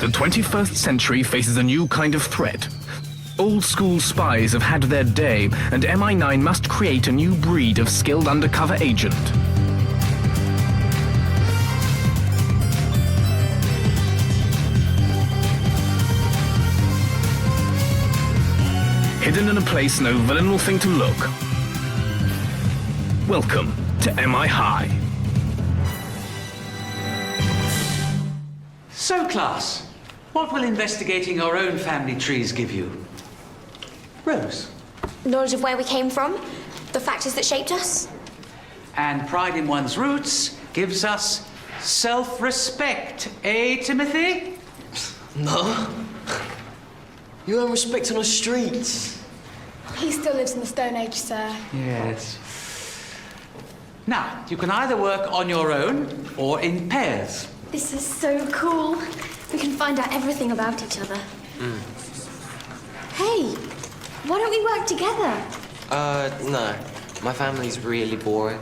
The 21st century faces a new kind of threat. Old-school spies have had their day, and MI9 must create a new breed of skilled undercover agent. Hidden in a place no villain will think to look. Welcome to MI High. So, class, what will investigating our own family trees give you? Rose? Knowledge of where we came from, the factors that shaped us. And pride in one's roots gives us self-respect, eh, Timothy? No. You earn respect on the streets. He still lives in the Stone Age, sir. Yes. Now, you can either work on your own or in pairs. This is so cool. We can find out everything about each other. Hey, why don't we work together? No. My family's really boring.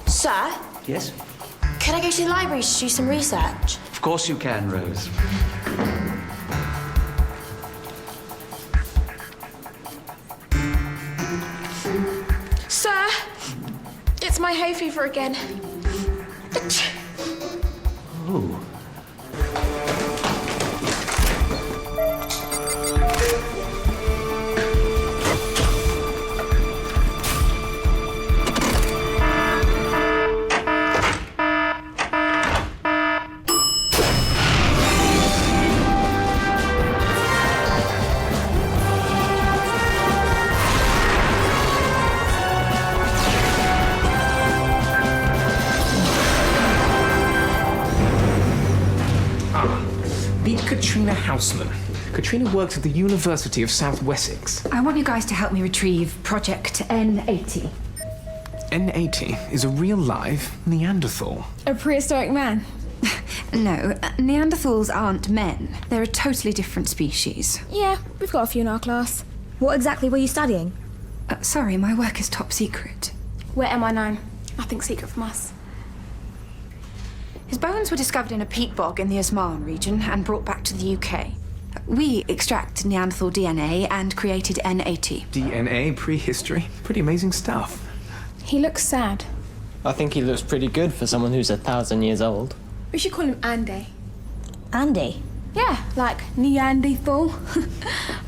Sir, Yes? could I go to the library to do some research? Of course you can, Rose. Sir, it's my hay fever again. Oh. Katrina works at the University of South Wessex. I want you guys to help me retrieve Project N80. N80 is a real live Neanderthal. A prehistoric man. No, Neanderthals aren't men. They're a totally different species. Yeah, we've got a few in our class. What exactly were you studying? Sorry, my work is top secret. We're MI9. Nothing secret from us. His bones were discovered in a peat bog in the Osman region and brought back to the UK. We extracted Neanderthal DNA and created N80. DNA, prehistory, pretty amazing stuff. He looks sad. I think he looks pretty good for someone who's 1,000 years old. We should call him Andy. Andy? Yeah, like Neanderthal.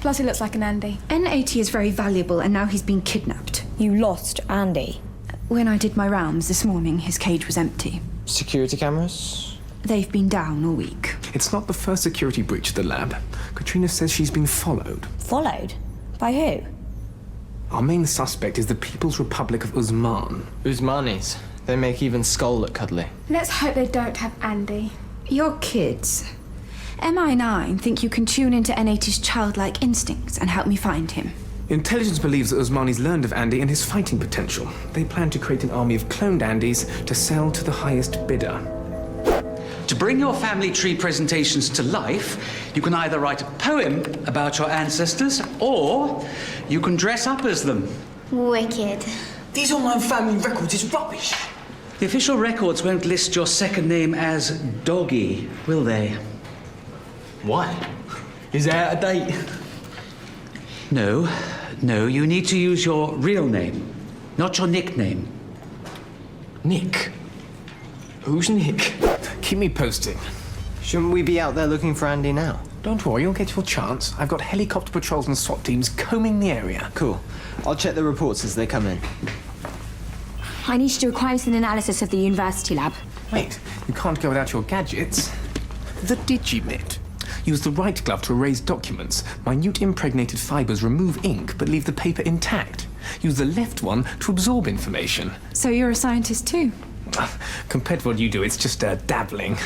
Plus he looks like an Andy. N80 is very valuable and now he's been kidnapped. You lost Andy. When I did my rounds this morning, his cage was empty. Security cameras? They've been down all week. It's not the first security breach of the lab. Katrina says she's been followed. Followed? By who? Our main suspect is the People's Republic of Usman. Usmanis. They make even Skull look cuddly. Let's hope they don't have Andy. You're kids. MI9 think you can tune into N80's childlike instincts and help me find him. Intelligence believes that Usmani's learned of Andy and his fighting potential. They plan to create an army of cloned Andys to sell to the highest bidder. To bring your family tree presentations to life, you can either write a poem about your ancestors, or you can dress up as them. Wicked. These online family records is rubbish. The official records won't list your second name as Doggy, will they? Why? Is it out of date? No, you need to use your real name, not your nickname. Nick? Who's Nick? Keep me posted. Shouldn't we be out there looking for Andy now? Don't worry, you'll get your chance. I've got helicopter patrols and SWAT teams combing the area. Cool. I'll check the reports as they come in. I need to do a crime scene analysis of the university lab. Wait, you can't go without your gadgets. The Digimit. Use the right glove to erase documents. Minute impregnated fibers remove ink but leave the paper intact. Use the left one to absorb information. So you're a scientist too? Compared to what you do, it's just dabbling.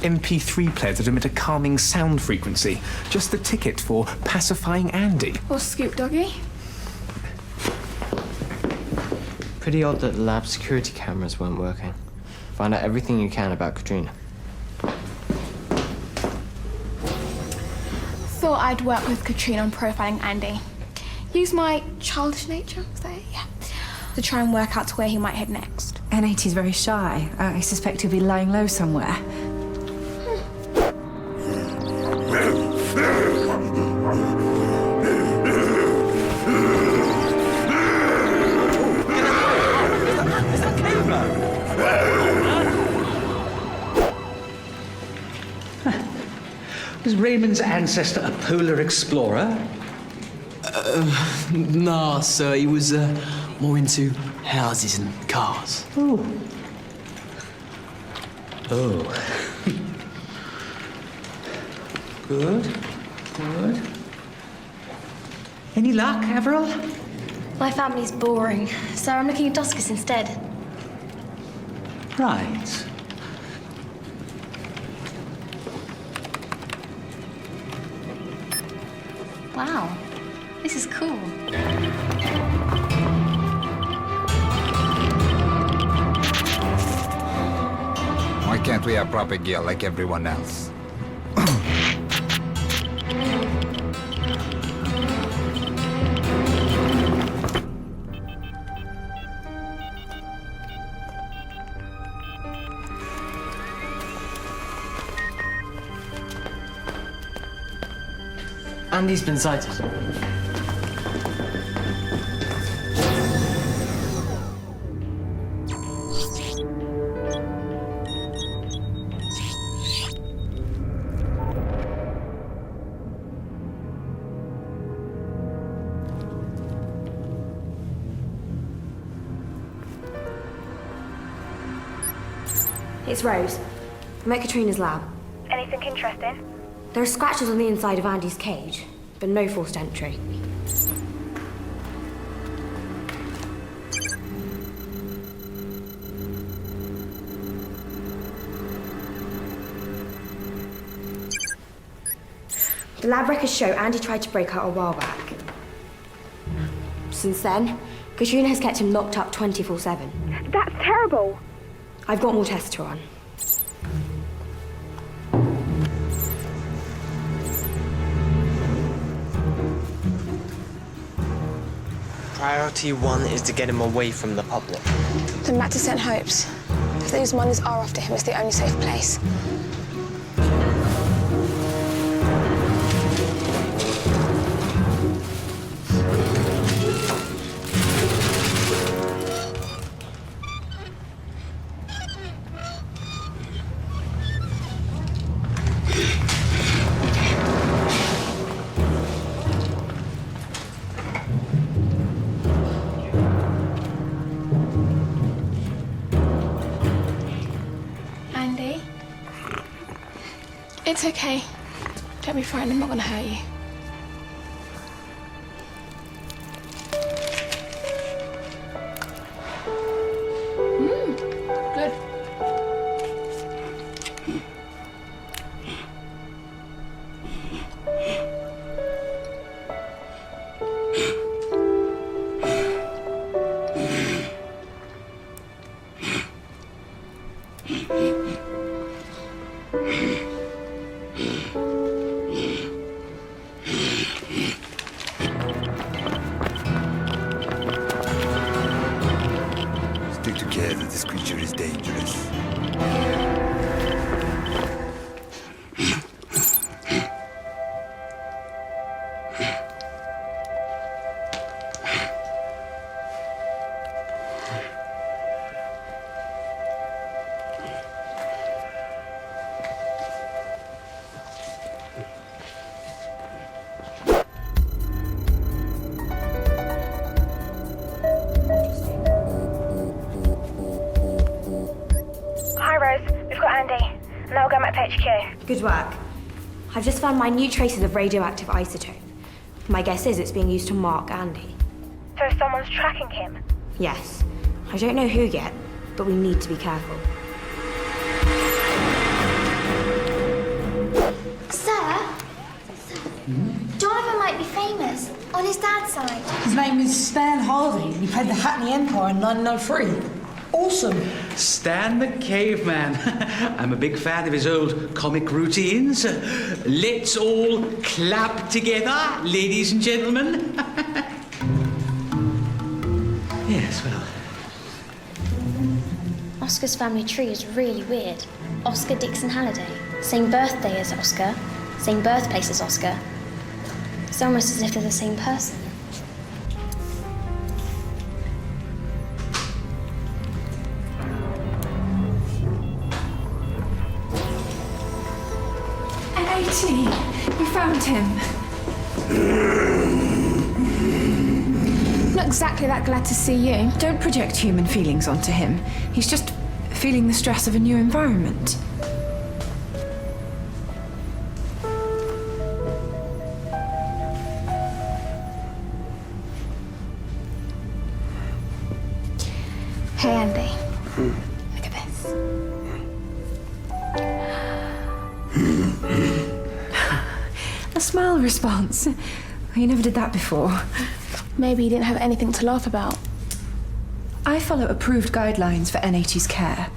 MP3 players that emit a calming sound frequency. Just the ticket for pacifying Andy. Or Scoop Doggy. Pretty odd that the lab security cameras weren't working. Find out everything you can about Katrina. Thought I'd work with Katrina on profiling Andy. use my childish nature, is that it? Yeah. To try and work out to where he might head next. N80's very shy. I suspect he'll be lying low somewhere. Was Raymond's ancestor a polar explorer? Nah, sir, he was more into houses and cars. Oh. Oh. Good. Good. Any luck, Avril? My family's boring, so I'm looking at Duskus instead. Right. Wow, this is cool. Why can't we have proper gear like everyone else? Andy's been sighted. It's Rose. I'm at Katrina's lab. Anything interesting? There are scratches on the inside of Andy's cage, but no forced entry. The lab records show Andy tried to break out a while back. Since then, Katrina has kept him locked up 24/7. That's terrible. I've got more tests to run. Priority 1 is to get him away from the public. Then back to St. Hope's. If those miners are after him, it's the only safe place. Andy? It's okay. Don't be frightened, I'm not gonna hurt you. Good. Stick to care that this creature is dangerous. Hi, Rose. We've got Andy. Now we're going back to HQ. Good work. I've just found minute traces of radioactive isotope. My guess is it's being used to mark Andy. So someone's tracking him. Yes. I don't know who yet, but we need to be careful. Sir? Jonathan might be famous on his dad's side. His name is Stan Harvey, and he played the Hackney Empire in 1903. Awesome. Stan the Caveman. I'm a big fan of his old comic routines. Let's all clap together, ladies and gentlemen. Yes, well... Oscar's family tree is really weird. Oscar Dixon Halliday. Same birthday as Oscar. Same birthplace as Oscar. It's almost as if they're the same person. N.A.T. We found him. Not exactly that glad to see you. Don't project human feelings onto him. He's just feeling the stress of a new environment. Hey, Andy. Look at this. A smile response. You never did that before. Maybe you didn't have anything to laugh about. I follow approved guidelines for N.A.T.'s care.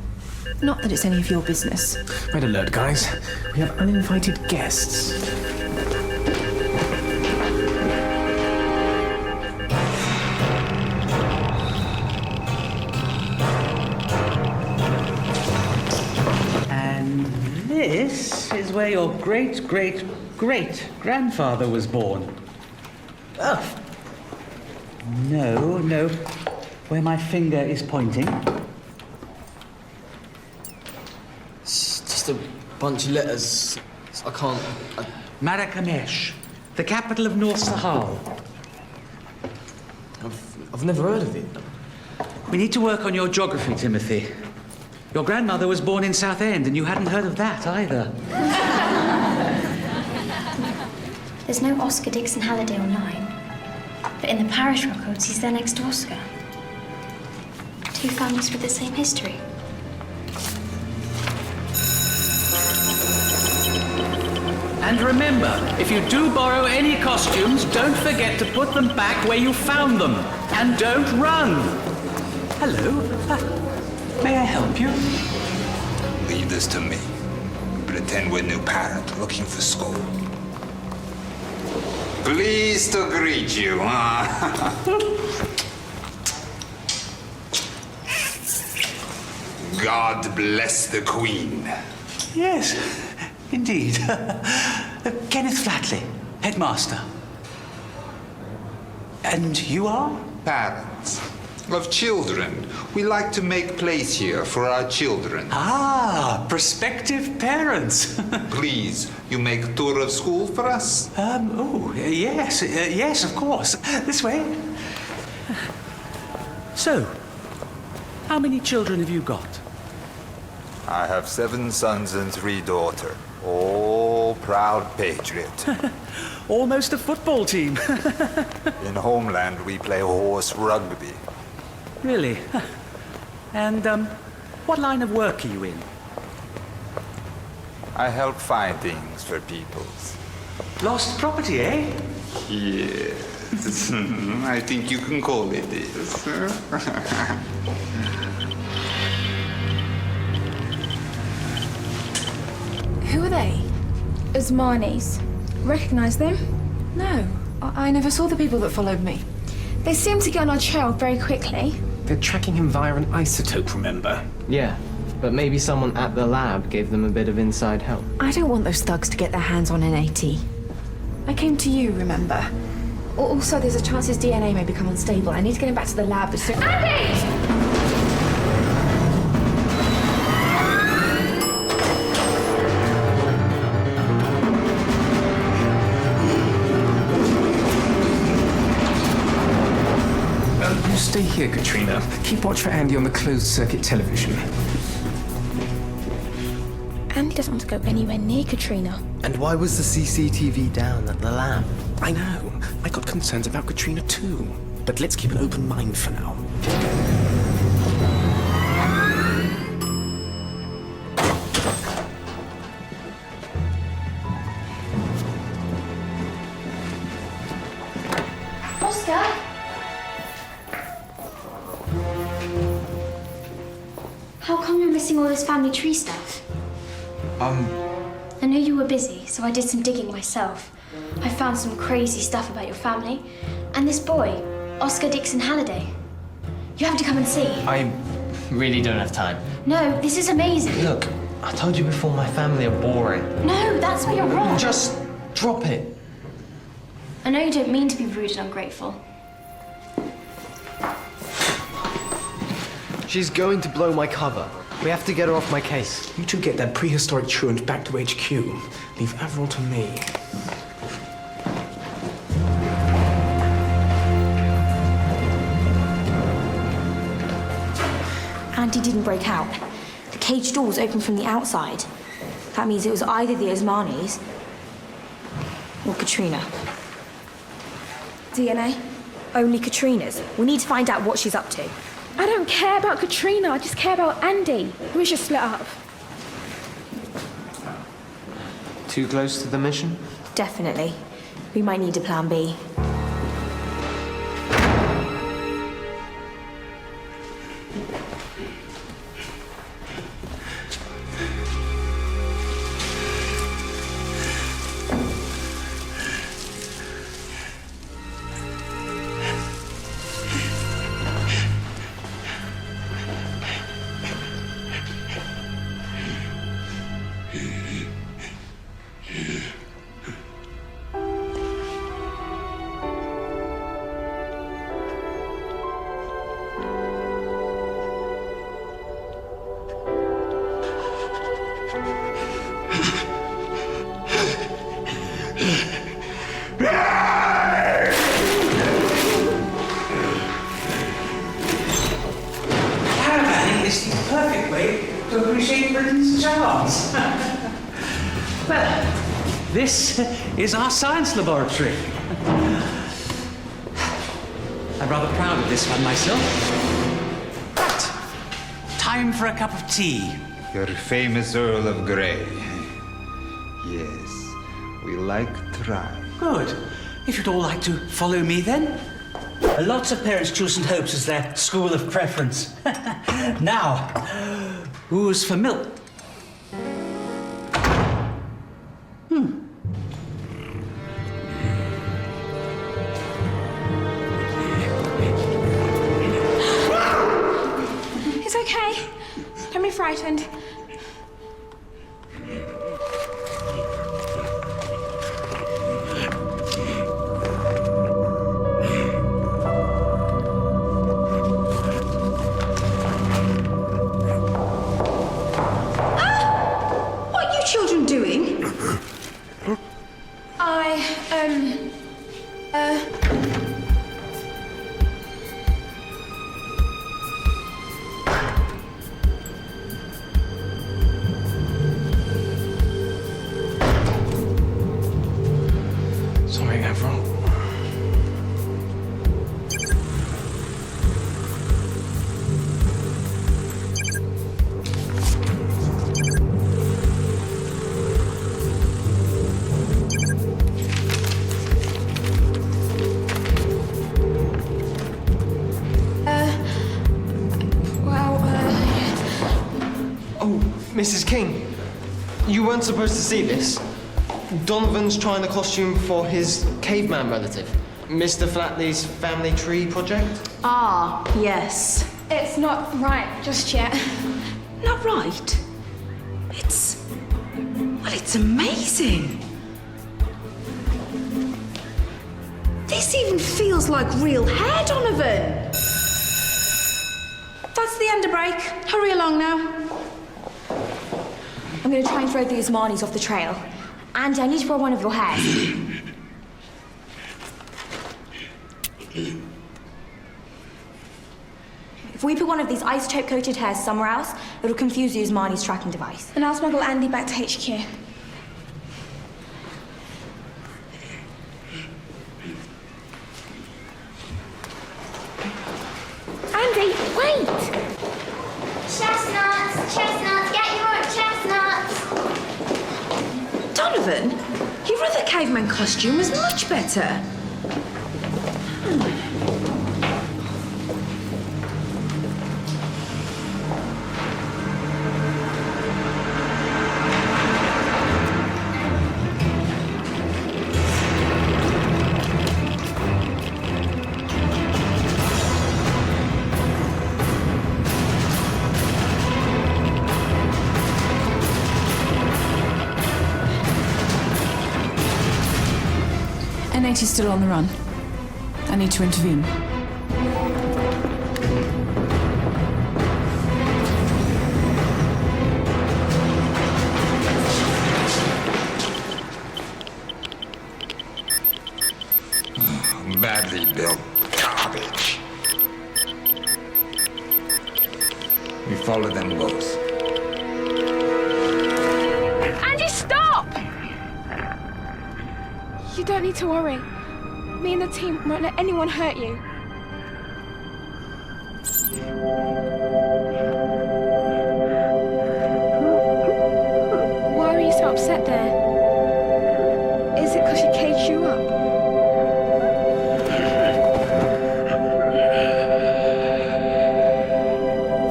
Not that it's any of your business. Red alert, guys. We have uninvited guests. And this is where your great-great-great-grandfather was born. Oh. No. Where my finger is pointing. It's just a bunch of letters. I can't... Marrakesh, the capital of North Sahel. I've never heard of it. We need to work on your geography, Timothy. Your grandmother was born in Southend, and you hadn't heard of that either. There's no Oscar Dixon Halliday online. But in the parish records, he's there next to Oscar. Two families with the same history. And remember, if you do borrow any costumes, don't forget to put them back where you found them. And don't run. Hello. May I help you? Leave this to me. Pretend we're new parent looking for school. Pleased to greet you, huh? God bless the Queen. Yes, indeed. Kenneth Flatley, headmaster. And you are? Parents of children. We like to make place here for our children. Ah, prospective parents. Please, you make a tour of school for us? Yes, of course. This way. So, how many children have you got? I have 7 sons and 3 daughters. All proud patriot. Almost a football team. In homeland, we play horse rugby. Really? And, what line of work are you in? I help find things for peoples. Lost property, eh? Yes. I think you can call it this. Who are they? Usmanis. Recognise them? No, I never saw the people that followed me. They seem to get on our trail very quickly. They're tracking him via an isotope, remember? Yeah, but maybe someone at the lab gave them a bit of inside help. I don't want those thugs to get their hands on N.A.T. I came to you, remember? Also, there's a chance his DNA may become unstable. I need to get him back to the lab as soon... Andy! You stay here, Katrina. Keep watch for Andy on the closed-circuit television. Andy doesn't want to go anywhere near Katrina. And why was the CCTV down at the lab? I know. I got concerns about Katrina too. But let's keep an open mind for now. Oscar? How come you're missing all this family tree stuff? I knew you were busy, so I did some digging myself. I found some crazy stuff about your family. And this boy, Oscar Dixon Halliday. You have to come and see. I really don't have time. No, this is amazing. Look, I told you before my family are boring. No, that's where you're wrong. Just drop it. I know you don't mean to be rude and ungrateful. She's going to blow my cover. We have to get her off my case. You two get that prehistoric truant back to HQ. Leave Avril to me. Andy didn't break out. The cage door was open from the outside. That means it was either the Osmanis or Katrina. DNA? Only Katrina's. We need to find out what she's up to. I don't care about Katrina, I just care about Andy. We should split up. Too close to the mission? Definitely. We might need a plan B. Caravanning is the perfect way to appreciate Britain's charms. Well, this is our science laboratory. I'm rather proud of this one myself. But, time for a cup of tea. Your famous Earl of Grey. Yes, we like try. Good. If you'd all like to follow me then. Lots of parents choose St. Hope's as their school of preference. Now, who's for milk? It's okay. Don't be frightened. What are you children doing? Sorry, Avril. Oh, Mrs. King, you weren't supposed to see this. Donovan's trying the costume for his caveman relative, Mr. Flatley's family tree project. Ah, yes. It's not right just yet. Not right. It's amazing. This even feels like real hair, Donovan. That's the end of break. Hurry along now. I'm going to try and throw the Osmanis off the trail. Andy, I need to borrow one of your hairs. If we put one of these isotope-coated hairs somewhere else, it'll confuse the Osmani's tracking device. And I'll smuggle Andy back to HQ. Andy, wait! Chestnuts, chestnuts, get your chestnuts. Donovan, your other caveman costume was much better. humanity's still on the run. I need to intervene. Badly built garbage. We follow them both. Andy, stop! You don't need to worry. Me and the team won't let anyone hurt you. Why were you so upset there? Is it because she caged you up?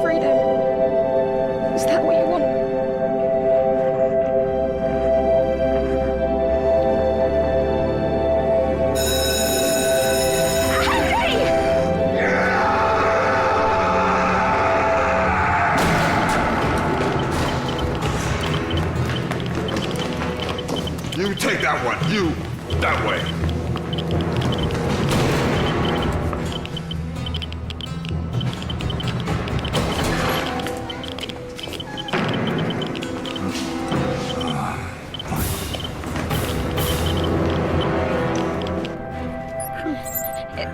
Freedom. Is that what you want? You take that one. You, that way.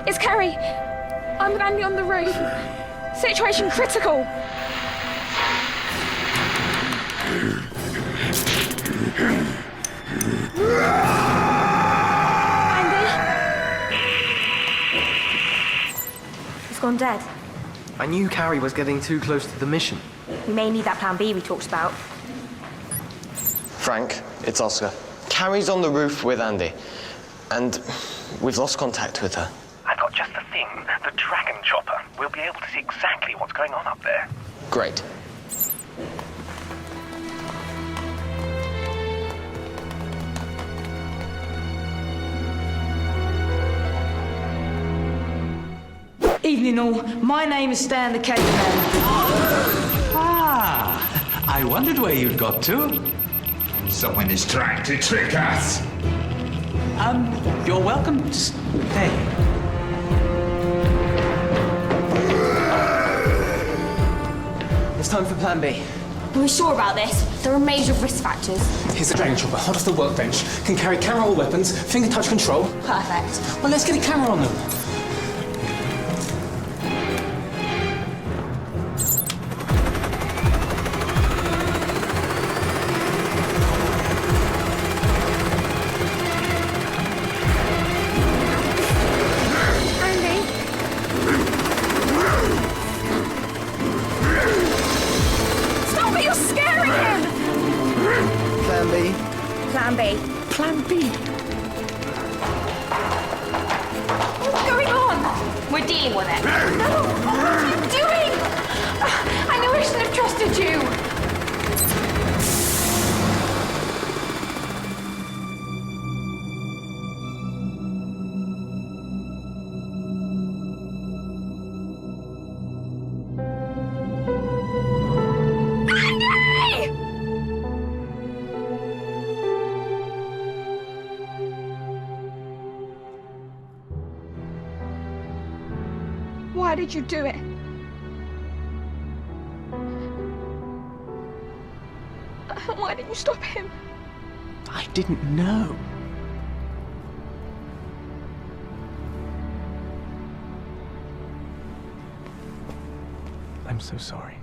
It's Carrie. I'm with Andy on the roof. Situation critical. It's gone dead. I knew Carrie was getting too close to the mission. We may need that plan B we talked about. Frank, it's Oscar. Carrie's on the roof with Andy, and we've lost contact with her. I got just the thing. The Dragon Chopper. We'll be able to see exactly what's going on up there. Great. Evening all. My name is Stan the Caveman. Ah, I wondered where you'd got to. Someone is trying to trick us. You're welcome to stay. It's time for Plan B. Are we sure about this? There are major risk factors. Here's the Dragon Chopper, hot off the workbench. Can carry camera or weapons, finger touch control. Perfect. Well, let's get a camera on them. Plan B. Plan B? What's going on? We're dealing with it. No! What are you doing? I knew I shouldn't have trusted you. Why did you do it? Why didn't you stop him? I didn't know. I'm so sorry.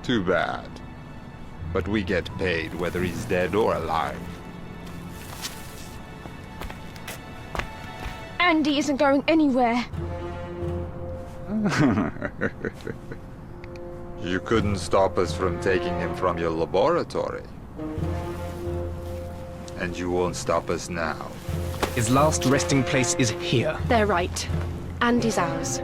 Too bad. But we get paid whether he's dead or alive. Andy isn't going anywhere. You couldn't stop us from taking him from your laboratory. And you won't stop us now. His last resting place is here. They're right. Andy's ours.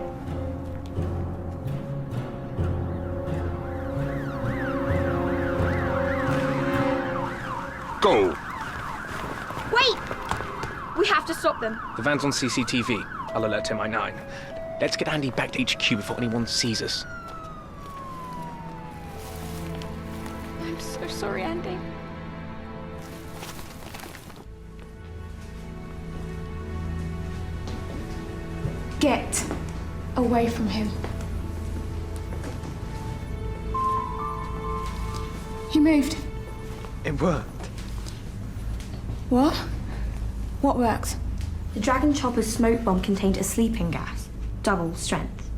Go! Wait! We have to stop them. The van's on CCTV. I'll alert MI9. Let's get Andy back to HQ before anyone sees us. I'm so sorry, Andy. Get away from him. He moved. It worked. What? What works? The Dragon Chopper's smoke bomb contained a sleeping gas. Double strength.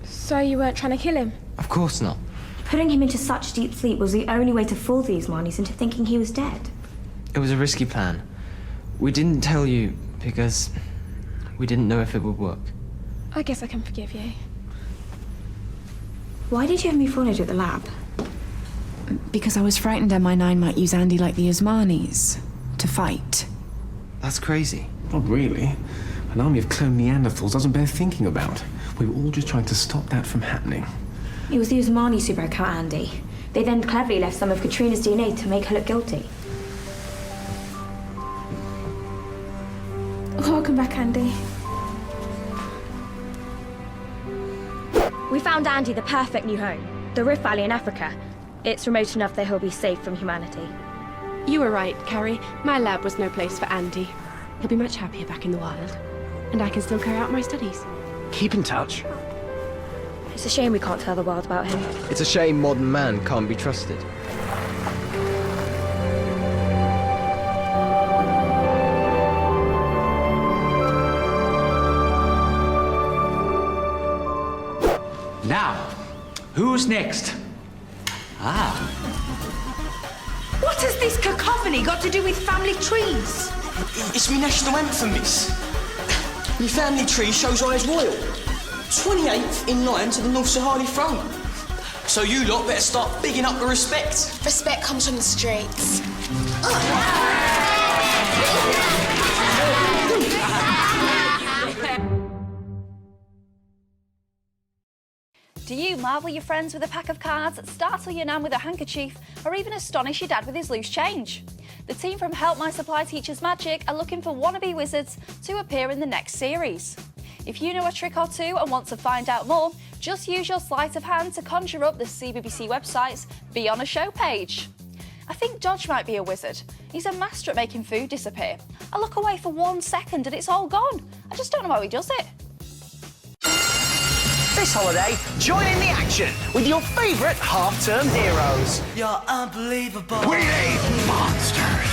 So you weren't trying to kill him? Of course not. Putting him into such deep sleep was the only way to fool the Usmanis into thinking he was dead. It was a risky plan. We didn't tell you because we didn't know if it would work. I guess I can forgive you. Why did you have me followed at the lab? Because I was frightened MI9 might use Andy like the Usmanis to fight. That's crazy. Not really. An army of clone Neanderthals doesn't bear thinking about. We were all just trying to stop that from happening. It was the Usmanis who broke out Andy. They then cleverly left some of Katrina's DNA to make her look guilty. Welcome back, Andy. We found Andy the perfect new home, the Rift Valley in Africa. It's remote enough that he'll be safe from humanity. You were right, Carrie. My lab was no place for Andy. He'll be much happier back in the wild. And I can still carry out my studies. Keep in touch. It's a shame we can't tell the world about him. It's a shame modern man can't be trusted. Now, who's next? What has this cacophony got to do with family trees? It's me national anthem, miss. Me family tree shows I is royal. 28th in line to the North Sahara throne. So you lot better start bigging up the respect. Respect comes from the streets. Do you marvel your friends with a pack of cards, startle your nan with a handkerchief, or even astonish your dad with his loose change? The team from Help My Supply Teaches Magic are looking for wannabe wizards to appear in the next series. If you know a trick or two and want to find out more, just use your sleight of hand to conjure up the CBBC website's Be On A Show page. I think Dodge might be a wizard. He's a master at making food disappear. I look away for 1 second and it's all gone. I just don't know how he does it. This holiday, join in the action with your favourite half-term heroes. You're unbelievable. We need monsters.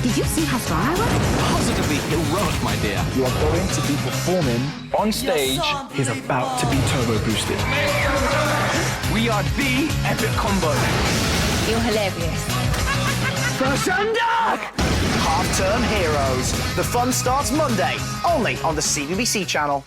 Did you see how strong I was? Positively heroic, my dear. You are going to be performing on stage. He's about to be turbo boosted. We are the epic combo. You're hilarious. Person Dog! Half-term heroes. The fun starts Monday, only on the CBBC channel.